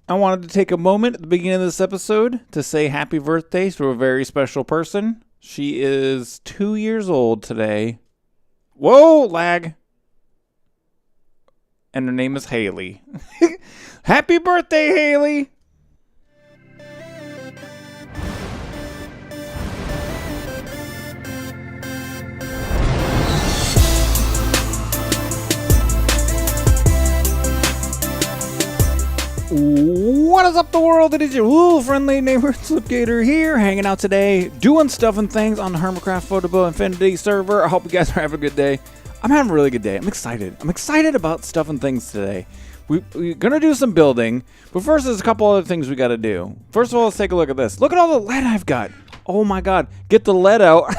I wanted to take a moment at the beginning of this episode to say happy birthday to a very special person. She is 2 years old today. Whoa, lag. And her name is Haley. Happy birthday, Haley! What is up, the world? It is your little friendly neighbor Slipgator here, hanging out today, doing stuff and things on the Hermitcraft Photable Infinity server. I hope you guys are having a good day. I'm having a really good day. I'm excited. I'm excited about stuff and things today. We're going to do some building, but first there's a couple other things we got to do. First of all, let's take a look at this. Look at all the lead I've got. Oh my god. Get the lead out,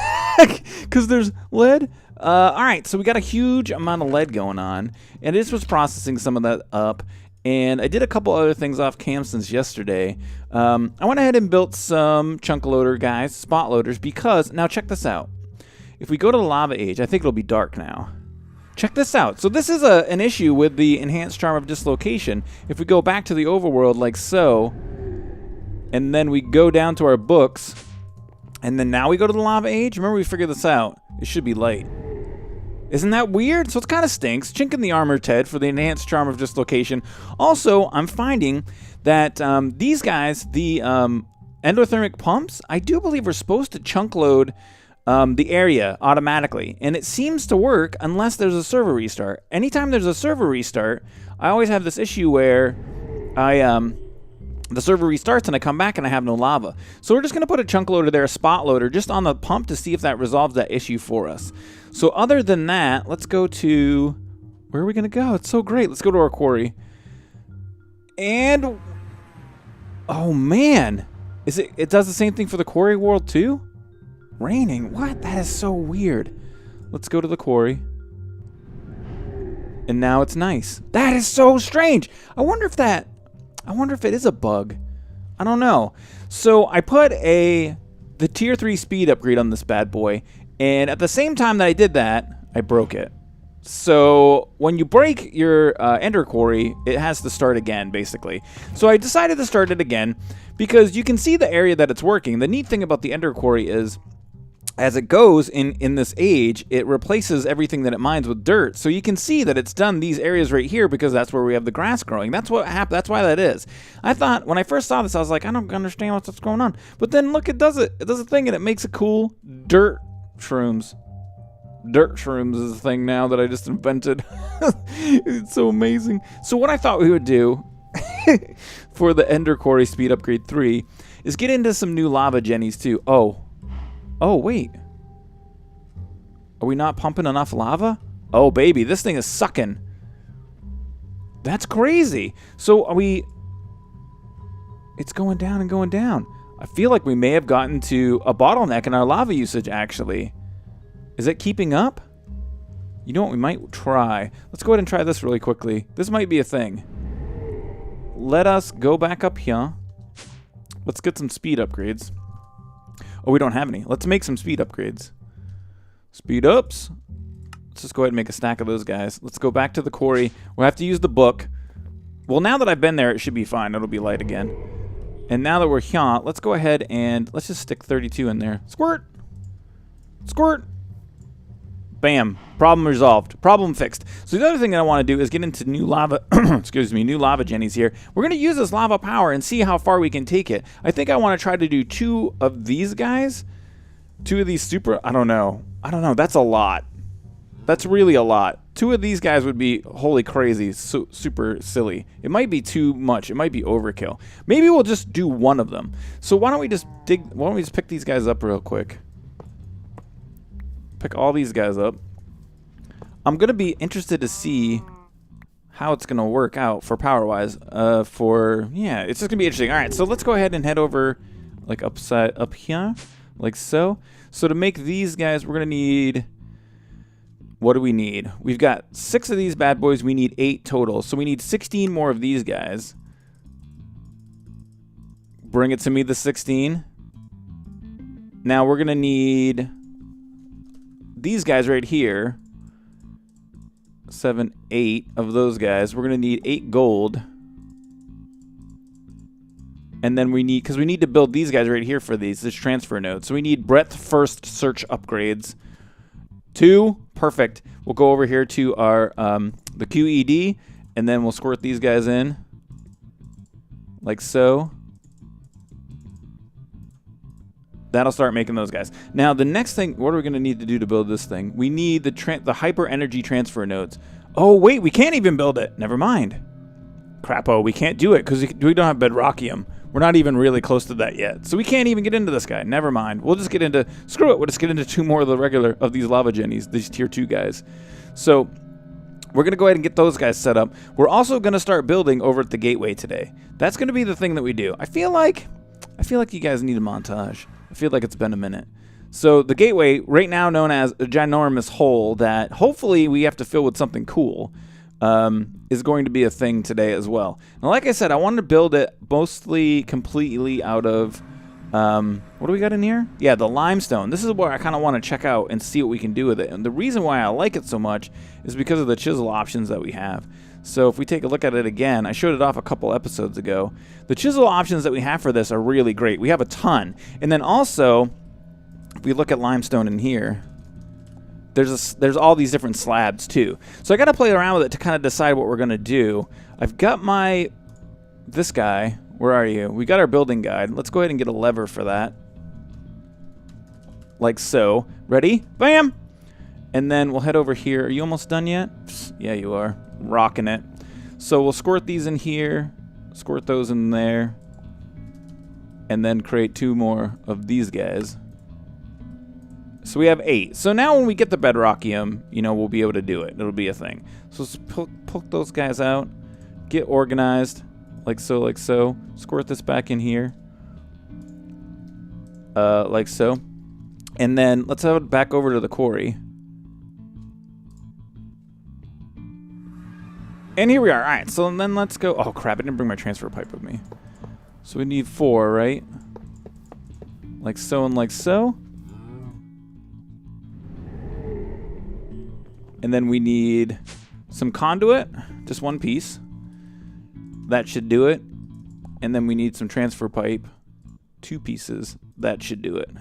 because there's lead. Alright, so we got a huge amount of lead going on, and this was processing some of that up. And I did a couple other things off cam since yesterday. I went ahead and built some chunk loader guys, spot loaders, because, now check this out. If we go to the lava age, I think it'll be dark now. Check this out. So this is an issue with the enhanced charm of dislocation. If we go back to the overworld like so, and then we go down to our books, and then now we go to the lava age, remember we figured this out. It should be light. Isn't that weird? So it kind of stinks. Chink in the armor, Ted, for the enhanced charm of dislocation. Also, I'm finding that these guys, the endothermic pumps, I do believe are supposed to chunk load the area automatically. And it seems to work unless there's a server restart. Anytime there's a server restart, I always have this issue where the server restarts and I come back and I have no lava. So we're just going to put a chunk loader there, a spot loader, just on the pump to see if that resolves that issue for us. So other than that, let's go to... Where are we going to go? It's so great. Let's go to our quarry. And... Oh, man. It does the same thing for the quarry world, too? Raining? What? That is so weird. Let's go to the quarry. And now it's nice. That is so strange. I wonder if it is a bug. I don't know. So I put the tier 3 speed upgrade on this bad boy. And at the same time that I did that, I broke it. So when you break your ender quarry, it has to start again, basically. So I decided to start it again because you can see the area that it's working. The neat thing about the ender quarry is, as it goes in this age, it replaces everything that it mines with dirt. So you can see that it's done these areas right here because that's where we have the grass growing. That's what happened. That's why that is. I thought when I first saw this, I was like, I don't understand what's going on. But then look, it does it. It does a thing and it makes a cool dirt shrooms. Dirt shrooms is a thing now that I just invented. It's so amazing. So what I thought we would do for the Ender Quarry Speed Upgrade 3 is get into some new lava jennies too. Oh, wait. Are we not pumping enough lava? Oh, baby, this thing is sucking. That's crazy. So are we... It's going down and going down. I feel like we may have gotten to a bottleneck in our lava usage, actually. Is it keeping up? You know what? We might try. Let's go ahead and try this really quickly. This might be a thing. Let us go back up here. Let's get some speed upgrades. Oh, we don't have any. Let's make some speed upgrades. Speed ups. Let's just go ahead and make a stack of those guys. Let's go back to the quarry. We'll have to use the book. Well, now that I've been there, it should be fine. It'll be light again. And now that we're here, let's go ahead and let's just stick 32 in there. Squirt. Squirt. Bam. Problem resolved. Problem fixed. So the other thing that I want to do is get into new lava, excuse me, new lava jennies here. We're going to use this lava power and see how far we can take it. I think I want to try to do 2 of these guys. 2 of these super, I don't know. That's a lot. That's really a lot. 2 of these guys would be holy crazy, super silly. It might be too much. It might be overkill. Maybe we'll just do 1 of them. So why don't we just pick these guys up real quick? Pick all these guys up. I'm going to be interested to see how it's going to work out for power-wise. Yeah, it's just going to be interesting. All right, so let's go ahead and head over like up here, like so. So to make these guys, we're going to need... What do we need? We've got 6 of these bad boys. We need 8 total. So we need 16 more of these guys. Bring it to me, the 16. Now we're going to need these guys right here. 7, 8 of those guys. We're going to need 8 gold. And then we need, because we need to build these guys right here for this transfer node. So we need breadth first search upgrades. 2, perfect. We'll go over here to our the QED, and then we'll squirt these guys in, like so. That'll start making those guys. Now the next thing, what are we going to need to do to build this thing? We need the hyper energy transfer nodes. Oh wait, we can't even build it. Never mind. Crapo, we can't do it because we don't have bedrockium. We're not even really close to that yet. So we can't even get into this guy. Never mind. We'll just get into, screw it. We'll just get into 2 more of the regular, of these lava jennies, these tier 2 guys. So we're going to go ahead and get those guys set up. We're also going to start building over at the gateway today. That's going to be the thing that we do. I feel like you guys need a montage. I feel like it's been a minute. So the gateway, right now known as a ginormous hole that hopefully we have to fill with something cool, is going to be a thing today as well. Now, like I said, I wanted to build it mostly completely out of, what do we got in here? Yeah, the limestone. This is where I kind of want to check out and see what we can do with it. And the reason why I like it so much is because of the chisel options that we have. So if we take a look at it again, I showed it off a couple episodes ago. The chisel options that we have for this are really great. We have a ton. And then also, if we look at limestone in here, there's all these different slabs too. So I got to play around with it to kind of decide what we're going to do. I've got this guy. Where are you? We got our building guide. Let's go ahead and get a lever for that. Like so. Ready? Bam! And then we'll head over here. Are you almost done yet? Yeah, you are. Rocking it. So we'll squirt these in here. Squirt those in there. And then create 2 more of these guys. So we have 8. So now when we get the bedrockium, we'll be able to do it. It'll be a thing. So let's poke those guys out. Get organized. Like so, like so. Squirt this back in here. Like so. And then let's have it back over to the quarry. And here we are. All right, so then let's go. Oh, crap. I didn't bring my transfer pipe with me. So we need 4, right? Like so and like so. And then we need some conduit. Just 1 piece. That should do it. And then we need some transfer pipe. 2 pieces. That should do it.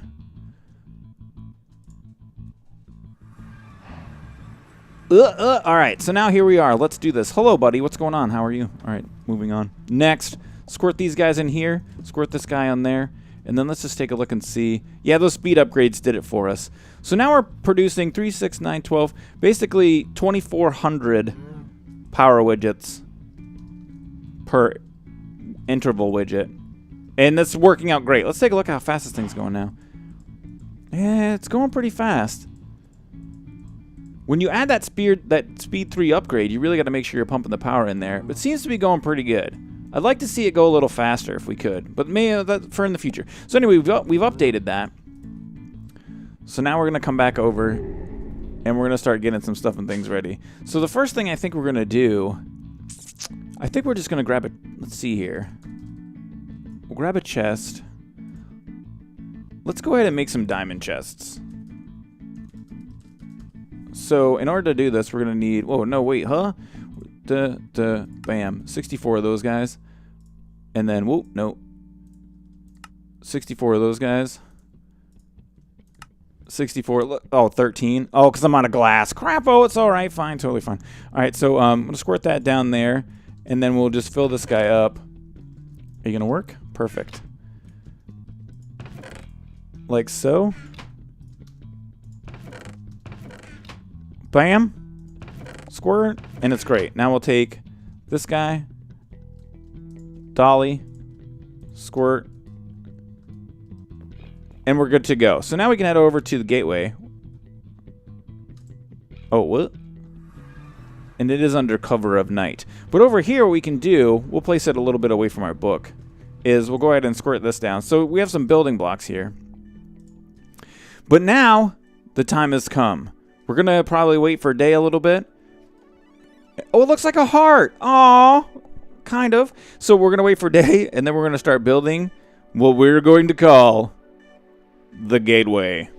All right, so now here we are. Let's do this. Hello, buddy. What's going on? How are you? All right, moving on. Next, squirt these guys in here. Squirt this guy on there. And then let's just take a look and see. Yeah, those speed upgrades did it for us. So now we're producing 3, 6, 9, 12, basically 2,400 power widgets per interval widget. And that's working out great. Let's take a look at how fast this thing's going now. Yeah, it's going pretty fast. When you add that speed 3 upgrade, you really got to make sure you're pumping the power in there. But it seems to be going pretty good. I'd like to see it go a little faster if we could, but maybe for in the future. So anyway, we've updated that. So now we're going to come back over, and we're going to start getting some stuff and things ready. So the first thing I think we're going to do, I think we're just going to grab it. Let's see here. We'll grab a chest. Let's go ahead and make some diamond chests. So in order to do this, we're going to need... Whoa, no, wait, huh? Bam. 64 of those guys. And then, whoop, no. 64 of those guys. 64. Oh, 13. Oh, because I'm out of glass. Crap. Oh, it's all right. Fine. Totally fine. All right, so I'm going to squirt that down there. And then we'll just fill this guy up. Are you going to work? Perfect. Like so. Bam. Squirt. And it's great. Now we'll take this guy. Dolly. Squirt. And we're good to go. So now we can head over to the gateway. Oh, what? And it is under cover of night. But over here, what we can do, we'll place it a little bit away from our book, is we'll go ahead and squirt this down. So we have some building blocks here. But now, the time has come. We're going to probably wait for day a little bit. Oh, it looks like a heart. Aw, kind of. So we're going to wait for day, and then we're going to start building what we're going to call the gateway.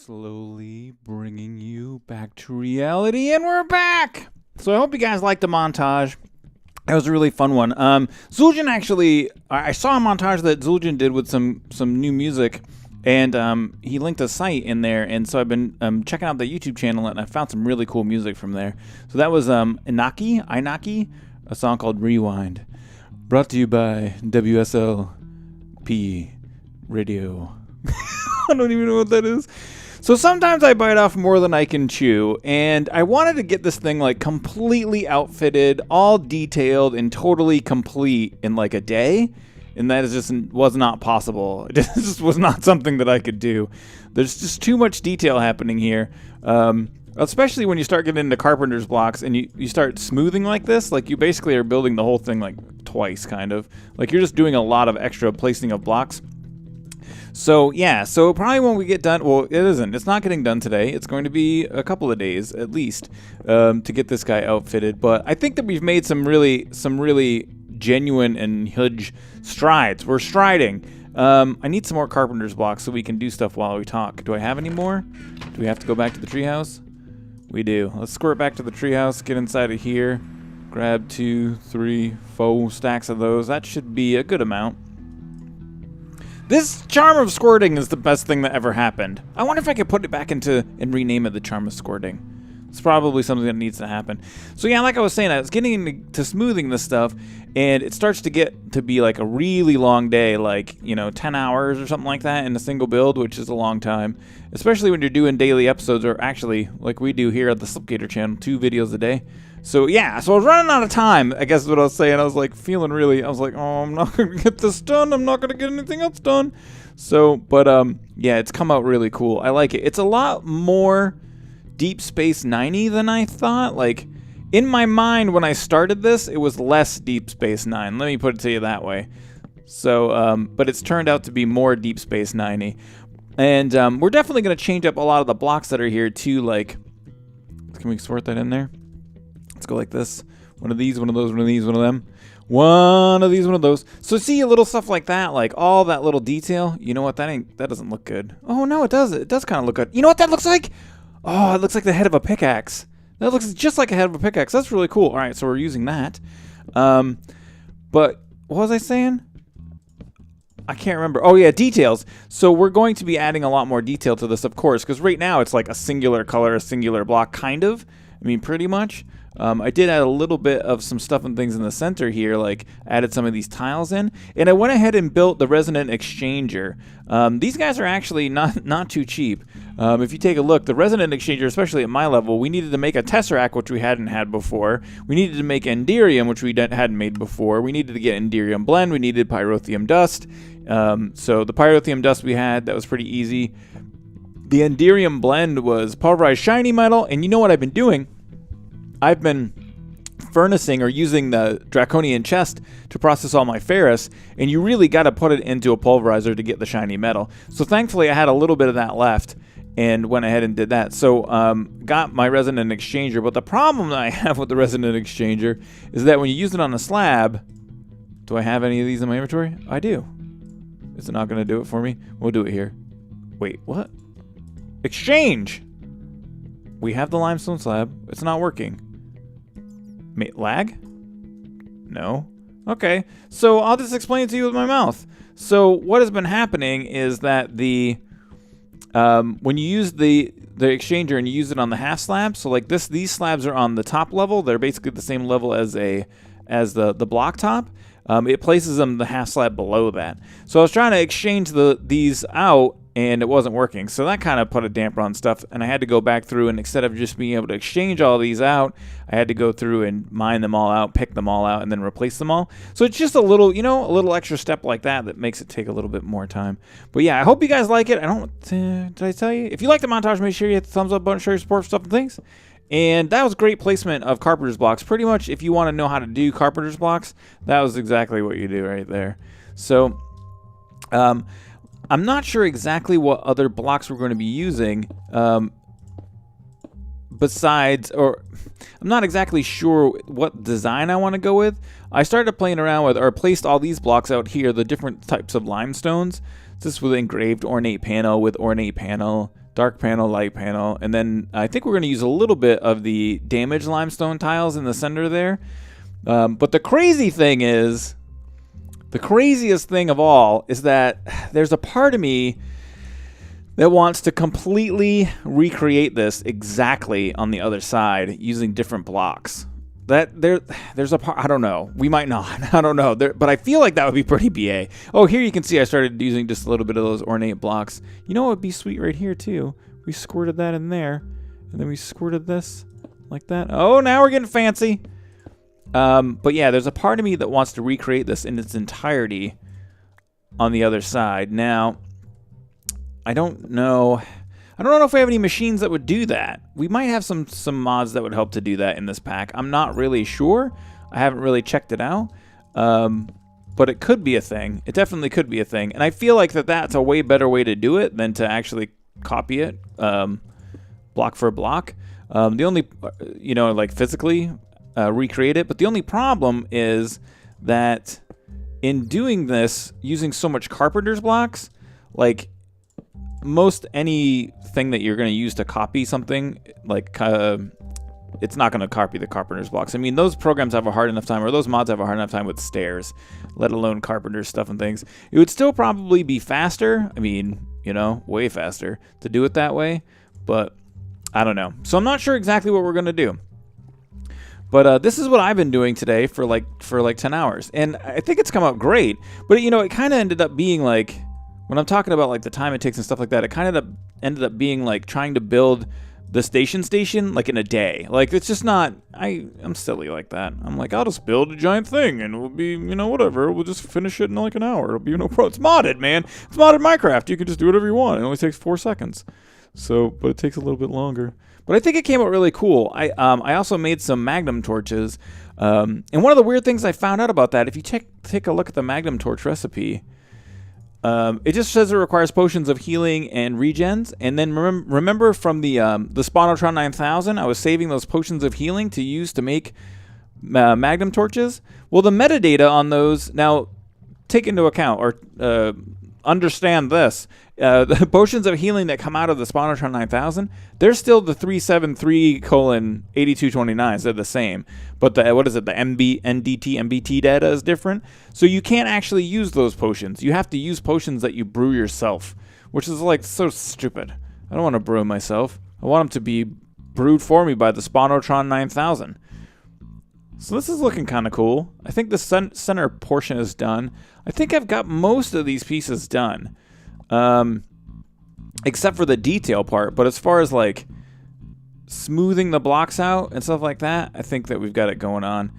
Slowly bringing you back to reality, and we're back! So I hope you guys liked the montage. That was a really fun one. Zul'jin actually, I saw a montage that Zul'jin did with some new music, and he linked a site in there, and so I've been checking out the YouTube channel, and I found some really cool music from there. So that was Inaki, a song called Rewind, brought to you by WSLP Radio. I don't even know what that is. So sometimes I bite off more than I can chew, and I wanted to get this thing like completely outfitted, all detailed, and totally complete in like a day, and that was not possible. It just was not something that I could do. There's just too much detail happening here, especially when you start getting into carpenter's blocks and you start smoothing like this. Like, you basically are building the whole thing like twice, kind of. Like, you're just doing a lot of extra placing of blocks. So yeah, so probably when we get done, well, it isn't. It's not getting done today. It's going to be a couple of days at least to get this guy outfitted. But I think that we've made some really genuine and huge strides. We're striding. I need some more carpenter's blocks so we can do stuff while we talk. Do I have any more? Do we have to go back to the treehouse? We do. Let's squirt back to the treehouse. Get inside of here. Grab 2, 3, 4 stacks of those. That should be a good amount. This charm of squirting is the best thing that ever happened. I wonder if I could put it back into and rename it the charm of squirting. It's probably something that needs to happen. So yeah, like I was saying, I was getting into smoothing this stuff, and it starts to get to be like a really long day, like, 10 hours or something like that in a single build, which is a long time, especially when you're doing daily episodes, or actually, like we do here at the Slipgator channel, 2 videos a day. So yeah, so I was running out of time, I guess is what I was saying. I was like feeling I was like, oh, I'm not going to get this done. I'm not going to get anything else done. So, but yeah, it's come out really cool. I like it. It's a lot more Deep Space Nine-y than I thought. Like, in my mind when I started this, it was less Deep Space Nine. Let me put it to you that way. So, but it's turned out to be more Deep Space Nine-y. And we're definitely going to change up a lot of the blocks that are here too. Like, can we sort that in there? Let's go like this. One of these, one of those, one of these, one of them. One of these, one of those. So see a little stuff like that, like all that little detail. You know what? That doesn't look good. Oh no, it does. It does kind of look good. You know what that looks like? Oh, it looks like the head of a pickaxe. That looks just like a head of a pickaxe. That's really cool. All right, so we're using that. But what was I saying? I can't remember. Oh yeah, details. So we're going to be adding a lot more detail to this, of course, because right now it's like a singular color, a singular block, kind of. I mean, pretty much. I did add a little bit of some stuff and things in the center here, like added some of these tiles in, and I went ahead and built the resonant exchanger. These guys are actually not too cheap. If you take a look, the resonant exchanger, especially at my level, we needed to make a tesseract, which we hadn't had before. We needed to make enderium, which we hadn't made before. We needed to get enderium blend. We needed pyrotheum dust. So the pyrotheum dust we had, that was pretty easy. The enderium blend was pulverized shiny metal, and you know what I've been doing? I've been furnacing or using the draconian chest to process all my ferrous, and you really got to put it into a pulverizer to get the shiny metal. So thankfully I had a little bit of that left and went ahead and did that. So got my resonant exchanger, but the problem that I have with the resonant exchanger is that when you use it on a slab, do I have any of these in my inventory? I do. Is it not going to do it for me? We'll do it here. Wait, what? Exchange! We have the limestone slab. It's not working. Lag? No. Okay, so I'll just explain it to you with my mouth. So what has been happening is that the when you use the exchanger and you use it on the half slab, so like these slabs are on the top level. They're basically the same level as the block top. It places them the half slab below that. So I was trying to exchange these out, and it wasn't working. So that kind of put a damper on stuff, and I had to go back through, and instead of just being able to exchange all these out, I had to go through and mine them all out, pick them all out, and then replace them all. So it's just a little extra step like that makes it take a little bit more time. But yeah, I hope you guys like it. Did I tell you? If you like the montage, make sure you hit the thumbs up button, show your support for stuff and things. And that was great placement of carpenter's blocks. Pretty much, if you want to know how to do carpenter's blocks, that was exactly what you do right there. So, I'm not sure exactly what other blocks we're going to be using besides, or I'm not exactly sure what design I want to go with. I started playing around with, or placed all these blocks out here, the different types of limestones. This with engraved ornate panel, with ornate panel, dark panel, light panel, and then I think we're going to use a little bit of the damaged limestone tiles in the center there. But the crazy thing is, the craziest thing of all is that there's a part of me that wants to completely recreate this exactly on the other side using different blocks. There's a part, I don't know. We might not. I don't know. But I feel like that would be pretty BA. Oh, here you can see I started using just a little bit of those ornate blocks. You know what would be sweet right here too? We squirted that in there, and then we squirted this like that. Oh, now we're getting fancy. But yeah, there's a part of me that wants to recreate this in its entirety on the other side. Now, I don't know if we have any machines that would do that. We might have some mods that would help to do that in this pack. I'm not really sure. I haven't really checked it out. But it could be a thing. It definitely could be a thing. And I feel like that's a way better way to do it than to actually copy it block for block. The only, like physically recreate it. But the only problem is that in doing this, using so much carpenter's blocks, like most anything that you're going to use to copy something, like it's not going to copy the carpenter's blocks. I mean, those programs have a hard enough time, or those mods have a hard enough time with stairs, let alone carpenter's stuff and things. It would still probably be faster. I mean, way faster to do it that way, but I don't know. So I'm not sure exactly what we're going to do. But this is what I've been doing today for like 10 hours. And I think it's come out great. But, it kind of ended up being like, when I'm talking about like the time it takes and stuff like that, it kind of ended up being like trying to build the station like in a day. Like it's just not, I'm silly like that. I'm like, I'll just build a giant thing and we'll be, whatever. We'll just finish it in like an hour. It'll be no problem. It's modded, man. It's modded Minecraft. You can just do whatever you want. It only takes 4 seconds. So, but it takes a little bit longer. But I think it came out really cool. I also made some magnum torches. And one of the weird things I found out about that, if you take a look at the magnum torch recipe, it just says it requires potions of healing and regens. And then remember from the Spawnotron 9000, I was saving those potions of healing to use to make magnum torches. Well, the metadata on those, now take into account or understand this. The potions of healing that come out of the Spawnotron 9000, they're still the 373:8229s. They're the same. But the NDT, MBT data is different. So you can't actually use those potions. You have to use potions that you brew yourself, which is like so stupid. I don't want to brew them myself. I want them to be brewed for me by the Spawnotron 9000. So this is looking kind of cool. I think the center portion is done. I think I've got most of these pieces done. Except for the detail part, but as far as like smoothing the blocks out and stuff like that, I think that we've got it going on.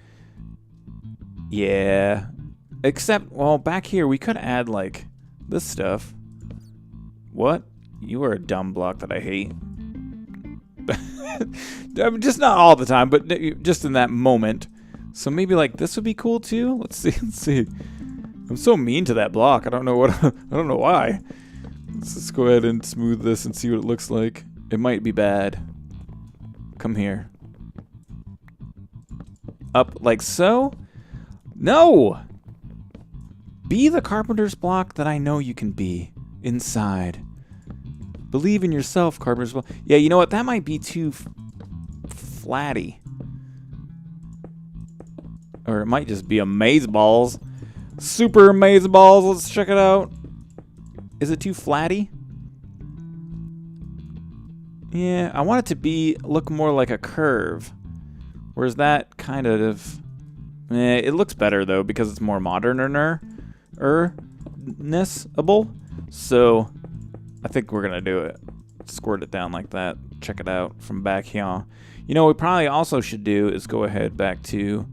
Yeah. Except, well, back here we could add like this stuff. What? You are a dumb block that I hate. Just not all the time, but just in that moment. So maybe like this would be cool too. Let's see. I'm so mean to that block. I don't know why. Let's just go ahead and smooth this and see what it looks like. It might be bad. Come here. Up like so? No! Be the carpenter's block that I know you can be. Inside. Believe in yourself, carpenter's block. Yeah, you know what? That might be too flatty. Or it might just be amaze balls. Super amaze balls. Let's check it out. Is it too flatty? Yeah, I want it to look more like a curve. Whereas that kind of... it looks better, though, because it's more modern-ness-able. So, I think we're going to do it. Squirt it down like that. Check it out from back here. You know, what we probably also should do is go ahead back to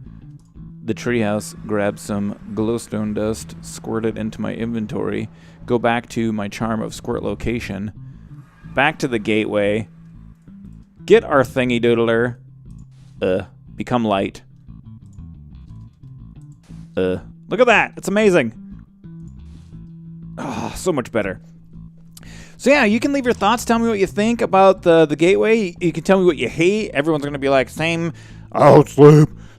the treehouse, grab some glowstone dust, squirt it into my inventory, go back to my charm of squirt location, back to the gateway, get our thingy doodler, become light. Look at that, it's amazing. Oh, so much better. So yeah, you can leave your thoughts, tell me what you think about the gateway. You can tell me what you hate. Everyone's gonna be like, same. Oh,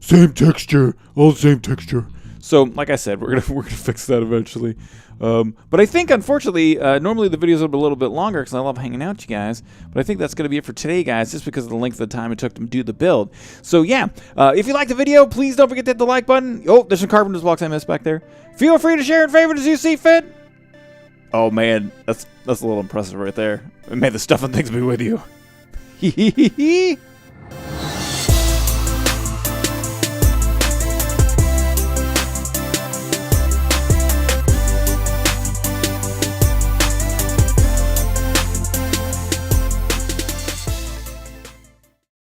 same texture. All the same texture. So, like I said, we're gonna fix that eventually. But I think, unfortunately, normally the videos are a little bit longer because I love hanging out with you guys. But I think that's going to be it for today, guys, just because of the length of the time it took to do the build. So, yeah, if you liked the video, please don't forget to hit the like button. Oh, there's some carpenter's blocks I missed back there. Feel free to share and favorite as you see fit. Oh, man, that's a little impressive right there. May the stuff and things be with you. Hee hee hee hee.